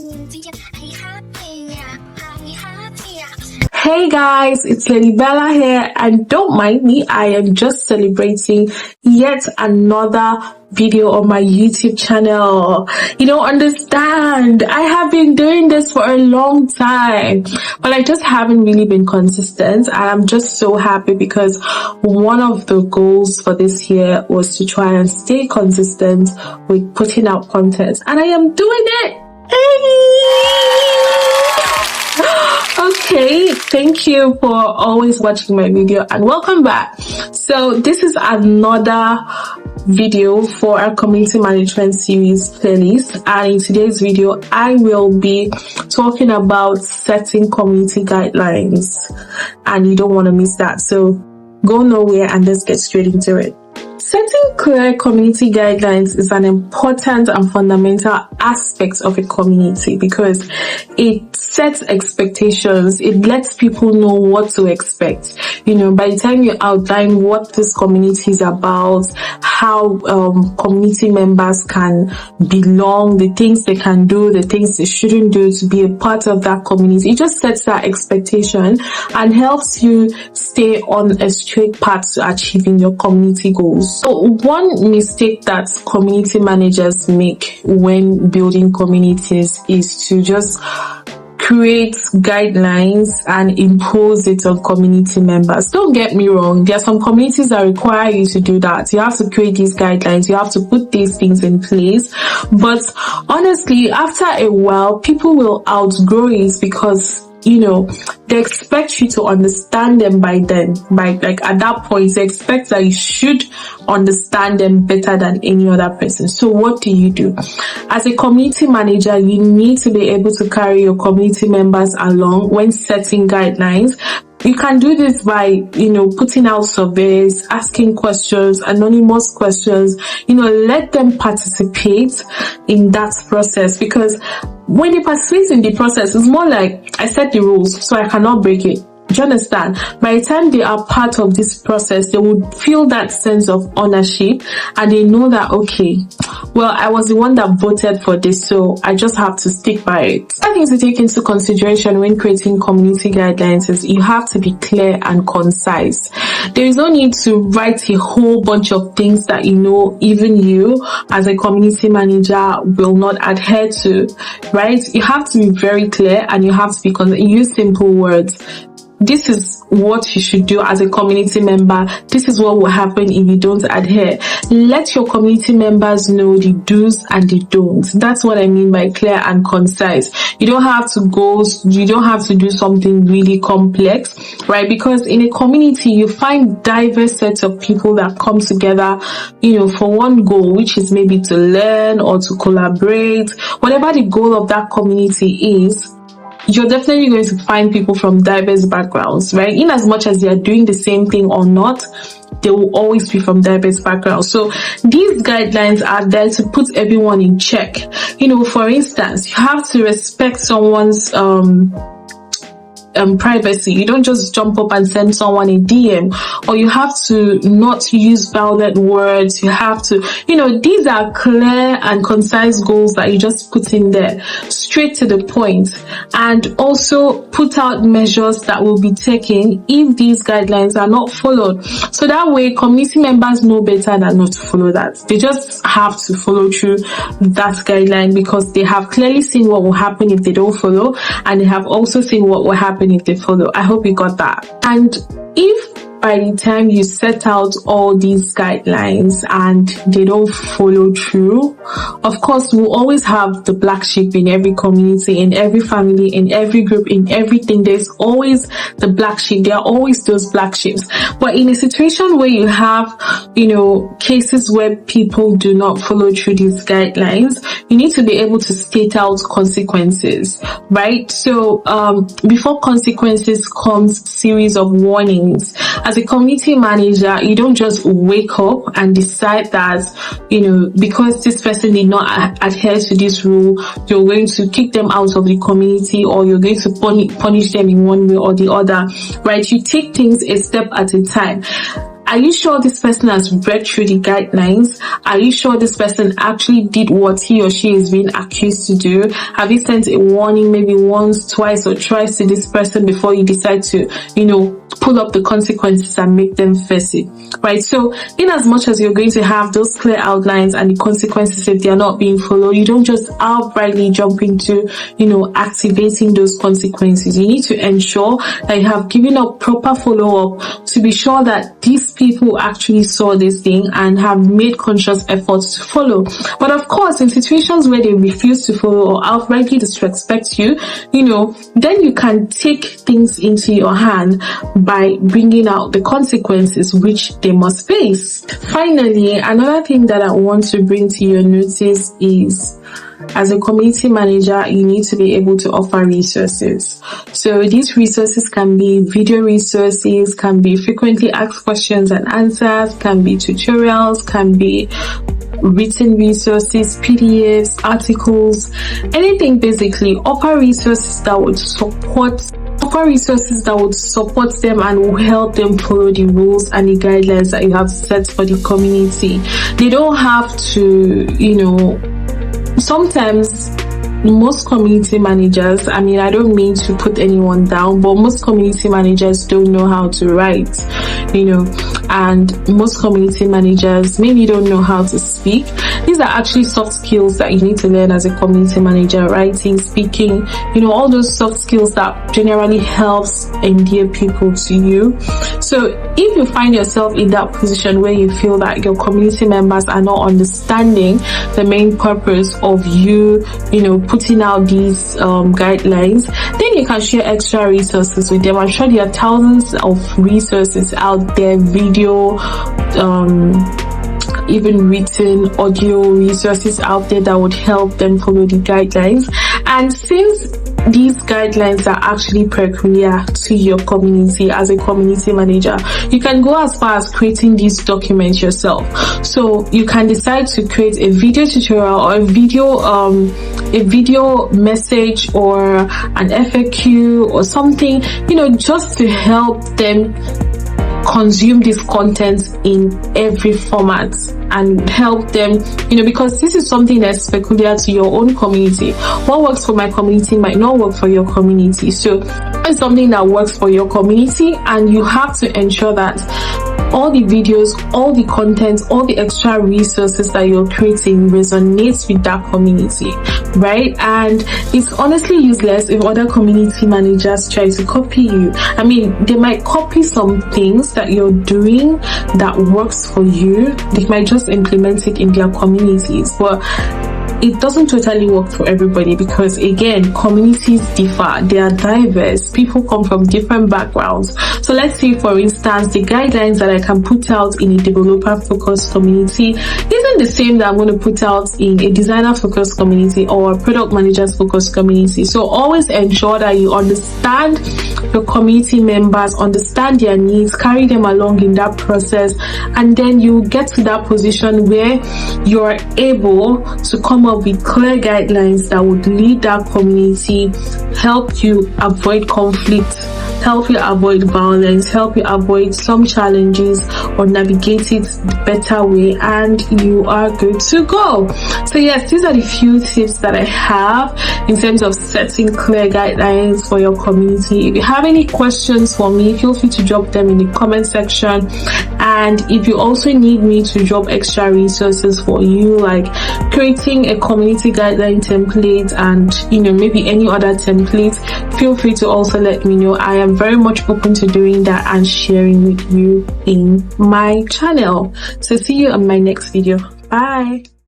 Hey guys, it's Lady Bella here, and don't mind me, I am just celebrating yet another video on my YouTube channel. You don't understand, I have been doing this for a long time, but I just haven't really been consistent, and I'm just so happy because one of the goals for this year was to try and stay consistent with putting out content, and I am doing it. Okay, thank you for always watching my video and welcome back. So this is another video for our community management series playlist, and in today's video I will be talking about setting community guidelines, and you don't want to miss that, so go nowhere and let's get straight into it. Setting clear community guidelines is an important and fundamental aspect of a community because it sets expectations. It lets people know what to expect. You know, by the time you outline what this community is about, how community members can belong, the things they can do, the things they shouldn't do to be a part of that community, it just sets that expectation and helps you stay on a straight path to achieving your community goals. So one mistake that community managers make when building communities is to just create guidelines and impose it on community members. Don't get me wrong, there are some communities that require you to do that. You have to create these guidelines, you have to put these things in place, but honestly, after a while, people will outgrow it because they expect you to understand them by then. At that point, they expect that you should understand them better than any other person. So what do? As a community manager, you need to be able to carry your community members along when setting guidelines. You can do this by, putting out surveys, asking questions, anonymous questions, let them participate in that process, because when they participate in the process, it's more like I set the rules, so I cannot break it. Do you understand? By the time they are part of this process, they would feel that sense of ownership, and they know that, okay, well, I was the one that voted for this, so I just have to stick by it. One thing to take into consideration when creating community guidelines is you have to be clear and concise. There is no need to write a whole bunch of things that even you as a community manager will not adhere to, right? You have to be very clear, and you have to be use simple words. This is what you should do as a community member. This is what will happen if you don't adhere. Let your community members know the do's and the don'ts. That's what I mean by clear and concise. You don't have to do something really complex, right? Because in a community, you find diverse sets of people that come together, for one goal, which is maybe to learn or to collaborate. Whatever the goal of that community is, you're definitely going to find people from diverse backgrounds, right? In as much as they are doing the same thing or not, they will always be from diverse backgrounds. So these guidelines are there to put everyone in check. For instance, you have to respect someone's privacy. You don't just jump up and send someone a DM, or you have to not use violent words. You have to, these are clear and concise goals that you just put in there, straight to the point, and also put out measures that will be taken if these guidelines are not followed. So that way, community members know better than not to follow that. They just have to follow through that guideline because they have clearly seen what will happen if they don't follow, and they have also seen what will happen if they follow. I hope you got that. And if by the time you set out all these guidelines and they don't follow through, of course, we'll always have the black sheep in every community, in every family, in every group, in everything. There's always the black sheep. There are always those black sheep. But in a situation where you have, cases where people do not follow through these guidelines, you need to be able to state out consequences, right? So before consequences comes series of warnings. As a community manager, you don't just wake up and decide that, because this person did not adhere to this rule, you're going to kick them out of the community, or you're going to punish them in one way or the other, right? You take things a step at a time. Are you sure this person has read through the guidelines? Are you sure this person actually did what he or she is being accused to do? Have you sent a warning maybe once, twice, or thrice to this person before you decide to, pull up the consequences and make them face it, right? So in as much as you're going to have those clear outlines and the consequences if they are not being followed, you don't just outrightly jump into, activating those consequences. You need to ensure that you have given up proper follow-up to be sure that these people actually saw this thing and have made conscious efforts to follow. But of course, in situations where they refuse to follow or outrightly disrespect you, then you can take things into your hand by bringing out the consequences which they must face. Finally, another thing that I want to bring to your notice is, as a community manager, you need to be able to offer resources. So these resources can be video resources, can be frequently asked questions and answers, can be tutorials, can be written resources, PDFs, articles, anything basically. Offer resources that would support them and will help them follow the rules and the guidelines that you have set for the community. They don't have to, sometimes most community managers, I don't mean to put anyone down, but most community managers don't know how to write, and most community managers maybe don't know how to speak. These are actually soft skills that you need to learn as a community manager: writing, speaking, all those soft skills that generally helps endear people to you. So if you find yourself in that position where you feel that your community members are not understanding the main purpose of you, putting out these guidelines, then you can share extra resources with them. I'm sure there are thousands of resources out there, video, even written audio resources out there that would help them follow the guidelines. And since these guidelines are actually peculiar to your community as a community manager, you can go as far as creating these documents yourself. So you can decide to create a video tutorial or a video message or an FAQ or something, just to help them consume this content in every format and help them, because this is something that's peculiar to your own community. What works for my community might not work for your community. So it's something that works for your community, and you have to ensure that all the videos, all the content, all the extra resources that you're creating resonates with that community, right? And it's honestly useless if other community managers try to copy you. They might copy some things that you're doing that works for you. They might just implement it in their communities, but it doesn't totally work for everybody, because again, communities differ, they are diverse, people come from different backgrounds. So let's say, for instance, the guidelines that I can put out in a developer focused community isn't the same that I'm going to put out in a designer focused community or a product managers focused community. So always ensure that you understand your community members, understand their needs, carry them along in that process, and then you get to that position where you're able to come up with clear guidelines that would lead that community, help you avoid conflict, help you avoid violence, help you avoid some challenges, or navigate it the better way, and you are good to go. So yes, these are the few tips that I have in terms of setting clear guidelines for your community. If you have any questions for me, feel free to drop them in the comment section. And if you also need me to drop extra resources for you, like creating a community guideline template and maybe any other template, feel free to also let me know. I am very much open to doing that and sharing with you in my channel. So see you on my next video. Bye.